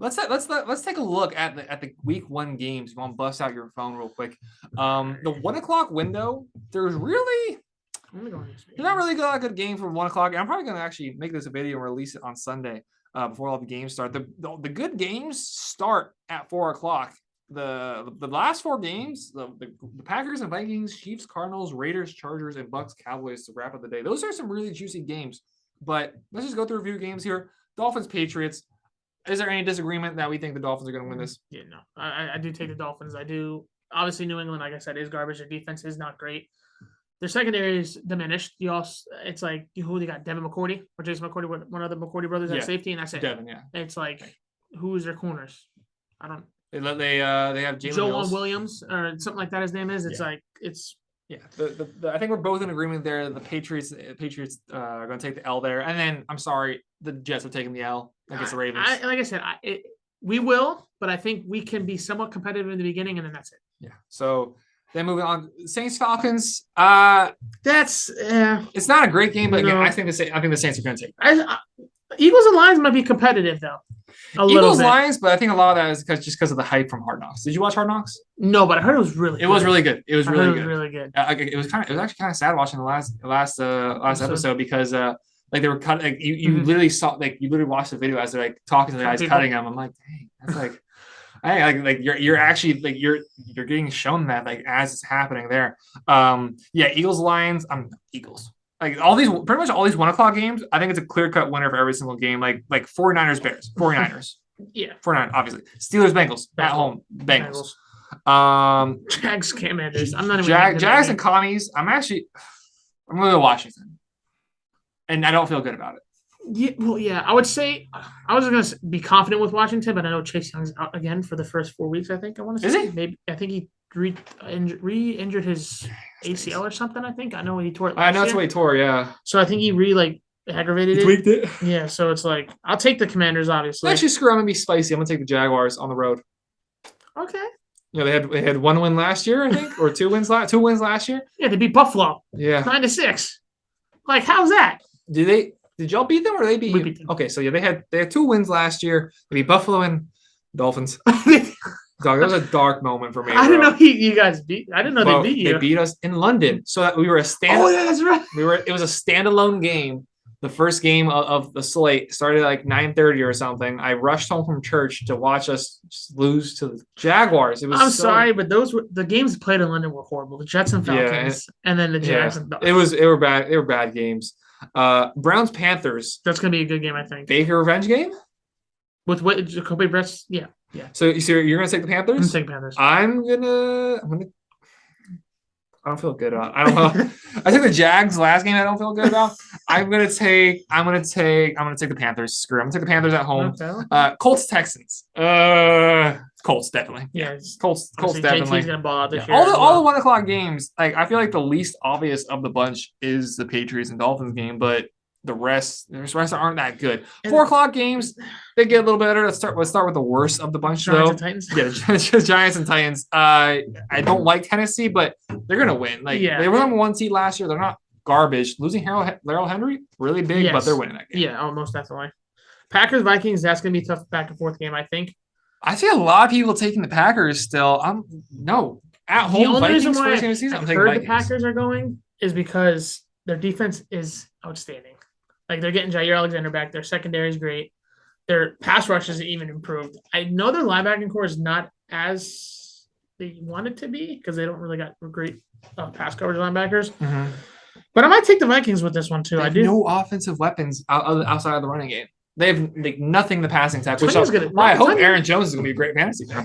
Let's take a look at the week 1 games. You want to bust out your phone real quick. The 1 o'clock window. There's not really a lot of good game for 1 o'clock. I'm probably gonna actually make this a video and release it on Sunday before all the games start. The good games start at 4 o'clock. The last 4 games, the Packers and Vikings, Chiefs, Cardinals, Raiders, Chargers, and Bucks, Cowboys to wrap up the day. Those are some really juicy games. But let's just go through a few games here. Dolphins, Patriots. Is there any disagreement that we think the Dolphins are going to win this? Yeah, no. I do take the Dolphins. I do. Obviously, New England, like I said, is garbage. Their defense is not great. Their secondary is diminished. It's like who they got? Devin McCourty or Jason McCourty, one of the McCourty brothers at safety, and that's it. Devin, yeah. It's like who is their corners? I don't. They have Jalen Williams or something like that. His name is. It's like it's. Yeah, I think we're both in agreement there. The Patriots are going to take the L there, and then I'm sorry, the Jets are taking the L against the Ravens. Like I said, we will, but I think we can be somewhat competitive in the beginning, and then that's it. Yeah. So then moving on, Saints Falcons. It's not a great game, but again, I think the Saints are going to take it. Eagles and Lions might be competitive though. Eagles Lions, but I think a lot of that is just of the hype from Hard Knocks. Did you watch Hard Knocks? No, but I heard it was really. It was really good. It was really good. It was actually kind of sad watching the last episode because they were cutting. Like, you literally saw you literally watched the video as they're like talking to the guys cutting them. I'm like, dang, that's like. Hey, you're actually you're getting shown that as it's happening there. Eagles Lions. Eagles. Pretty much all these 1 o'clock games, I think it's a clear-cut winner for every single game. Like 49ers, Bears, 49ers. Yeah. 49, obviously. Steelers, Bengals, at home, Bengals. Jags, Commanders. I'm not even Jags and Commies. I'm going to go Washington. And I don't feel good about it. Yeah, I would say I was going to be confident with Washington, but I know Chase Young's out again for the first 4 weeks, I think. I want to say. Is he? Maybe I think he re-injured his ACL or something. I think I know he tore it. I know it's what he tore. Yeah. So I think he aggravated it. Tweaked it. Yeah. So it's like I'll take the Commanders. Obviously. Actually, screw. I'm gonna be spicy. I'm gonna take the Jaguars on the road. Okay. They had 1 win last year, I think, or 2 wins last year. Yeah, they beat Buffalo. Yeah. 9-6. Like, how's that? Did y'all beat them or they beat? We beat them. Okay, so yeah, they had 2 wins last year. They beat Buffalo and Dolphins. Dog, that was a dark moment for me. I didn't know you guys beat. I didn't know they beat you. They beat us in London, so that we were a stand. Oh, yeah, that's right. It was a standalone game. The first game of the slate started at 9:30 or something. I rushed home from church to watch us lose to the Jaguars. I'm sorry, but the games played in London were horrible. The Jets and Falcons, and then the Jags and Dolphins. They were bad. They were bad games. Browns Panthers. That's gonna be a good game, I think. Baker revenge game with what Jacoby Brett's. Yeah. So you're gonna take the Panthers? I'm gonna take Panthers. I'm gonna. I don't feel good about. I don't know. I took the Jags last game. I don't feel good about. I'm gonna take the Panthers. Screw. I'm gonna take the Panthers at home. Okay. Colts Texans. Colts definitely. Yeah. Colts definitely. JT's gonna ball out this year. All the 1 o'clock games. I feel like the least obvious of the bunch is the Patriots and Dolphins game, but the rest aren't that good. 4 o'clock games, they get a little better. Let's start with the worst of the bunch, Giants and Titans. Yeah, Giants and Titans. I don't like Tennessee, but they're gonna win. They were number 1 seed last year. They're not garbage. Losing Darrell Henry, really big, but they're winning that game. Yeah, almost definitely. Packers Vikings. That's gonna be a tough back and forth game, I think. I see a lot of people taking the Packers still. At home. The only Vikings reason why first game of the season, I've heard the Packers are going is because their defense is outstanding. They're getting Jair Alexander back. Their secondary is great. Their pass rush is even improved. I know their linebacking core is not as they want it to be because they don't really got great pass coverage linebackers. Mm-hmm. But I might take the Vikings with this one too. They have no offensive weapons outside of the running game. They have nothing the passing attack. I hope Aaron Jones is going to be a great fantasy player.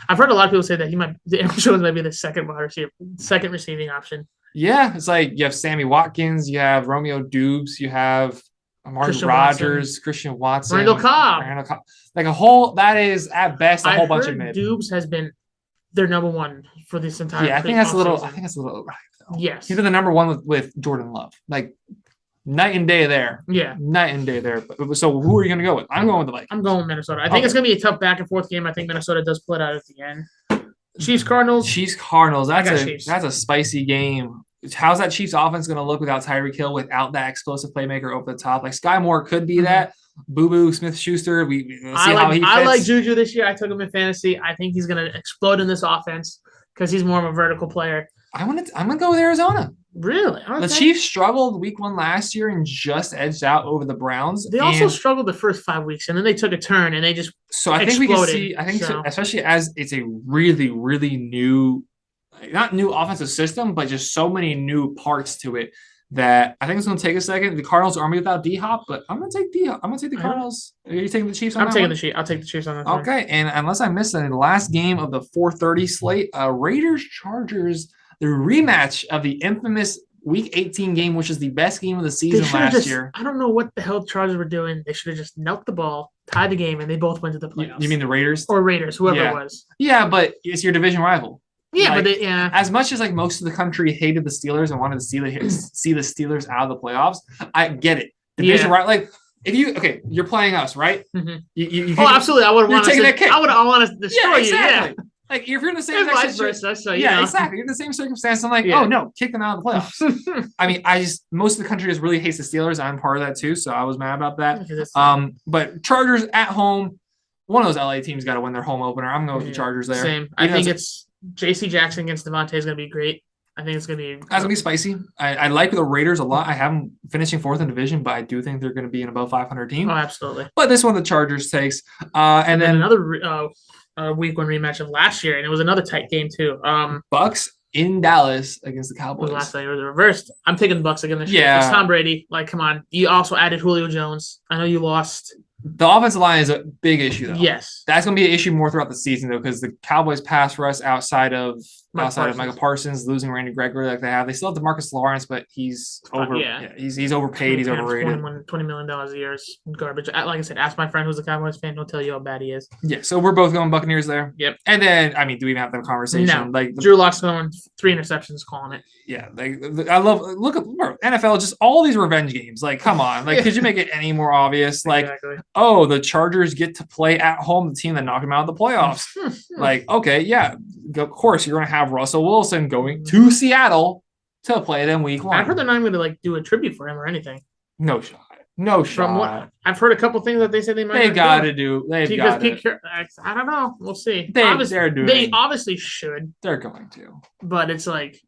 I've heard a lot of people say that Aaron Jones might be the second receiving option. Yeah, it's like you have Sammy Watkins, you have Romeo Dubes, you have Mark Rogers, Christian Watson, Randall Cobb. That is at best a whole bunch of mid. Dubes has been their number 1 for this entire. Yeah, I think that's a little overhyped though. Yes, he's been the number 1 with Jordan Love. Night and day there. Yeah, night and day there. So who are you going to go with? I'm going with the Vikings. I'm going with Minnesota. I think it's going to be a tough back and forth game. I think Minnesota does pull it out at the end. Chiefs Cardinals. That's a spicy game. how's that Chiefs offense going to look without Tyreek Hill, without that explosive playmaker over the top? Like Sky Moore could be that. Boo Boo Smith-Schuster. We'll see how he fits. I like Juju this year. I took him in fantasy. I think he's going to explode in this offense because he's more of a vertical player. I'm gonna go with Arizona. Really? Okay. The Chiefs struggled week 1 last year and just edged out over the Browns. They also struggled the first 5 weeks, and then they took a turn and they just I think we can see. I think so, especially as it's a really, really new, not new offensive system, but just so many new parts to it that I think it's going to take a second. The Cardinals are without D-Hop, but I'm going to take D-Hop. I'm going to take the Cardinals. Are you taking the Chiefs on I'm that taking one? the Chiefs. I'll take the Chiefs on that. Okay, and unless I missed it, in the last game of the 4:30 slate, Raiders-Chargers, the rematch of the infamous Week 18 game, which is the best game of the season last year. I don't know what the hell the Chargers were doing. They should have just knelt the ball, tied the game, and they both went to the playoffs. You mean the Raiders? Or Raiders, whoever it was. Yeah, but it's your division rival. Yeah, like, but as much as like most of the country hated the Steelers and wanted to see the Steelers out of the playoffs, I get it. Division rival, like if you're playing us, right? Mm-hmm. You absolutely. I would want to taking that kick. I want to destroy you. Yeah. Like if you're in the same versa, so exactly. You're in the same circumstance. I'm like, oh no, kick them out of the playoffs. I mean, most of the country just really hates the Steelers. I'm part of that too, so I was mad about that. But Chargers at home, one of those LA teams got to win their home opener. I'm going with the Chargers there. Same. I think it's J.C. Jackson against Devontae is going to be great. I think it's going to be. That's going to be spicy. I like the Raiders a lot. I have them finishing 4th in division, but I do think they're going to be an above 500 team. Oh, absolutely. But this one the Chargers takes, and then another. Week 1 rematch of last year, and it was another tight game too. Bucks in Dallas against the Cowboys. Last night it was reversed. I'm taking the Bucks again this year. It's Tom Brady. Like, come on. You also added Julio Jones. I know you lost. The offensive line is a big issue, though. Yes. That's going to be an issue more throughout the season, though, because the Cowboys pass rush outside of Michael Parsons, losing Randy Gregory like they have. They still have DeMarcus Lawrence, but he's he's overpaid. He's overrated. $20 million a year is garbage. Like I said, ask my friend who's a Cowboys fan. He'll tell you how bad he is. Yeah, so we're both going Buccaneers there. Yep. And then, I mean, do we even have to have a conversation? No. Like Drew Lock's going 3 interceptions calling it. Yeah. I love – look at NFL, just all these revenge games. Like, come on. Like, could you make it any more obvious? Like, oh, the Chargers get to play at home the team that knocked them out of the playoffs. Like, okay, yeah. Of course, you're going to have Russell Wilson going to Seattle to play them week 1. I've heard they're not even going to do a tribute for him or anything. No shot. From what I've heard a couple things that they said they might. They got to do. They've got to. I don't know. We'll see. They obviously should. They're going to. But it's like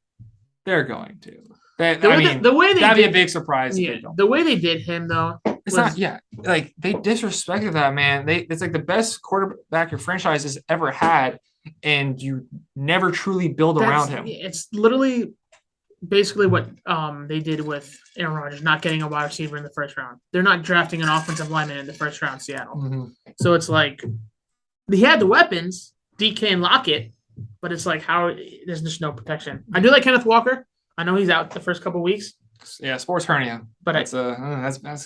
they're going to. The way they that'd be a big surprise. Yeah. The way they did him though. It's not. Yeah. Like they disrespected that man. It's like the best quarterback your franchise has ever had, and you never truly build around him. It's literally basically what they did with Aaron Rodgers, not getting a wide receiver in the first round. They're not drafting an offensive lineman in the first round, Seattle. Mm-hmm. So it's like he had the weapons, DK and Lockett, but it's like there's just no protection. I do like Kenneth Walker. I know he's out the first couple of weeks. Yeah, sports hernia, but that's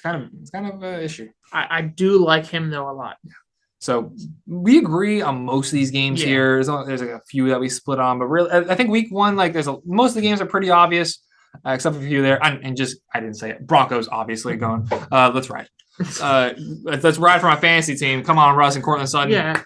kind of an issue. I do like him though a lot. So we agree on most of these games here. There's like a few that we split on, but really, I think week 1, like most of the games are pretty obvious, except for a few there. And just I didn't say it. Broncos obviously going. Let's ride. Let's ride for my fantasy team. Come on, Russ and Cortland Sutton. Yeah,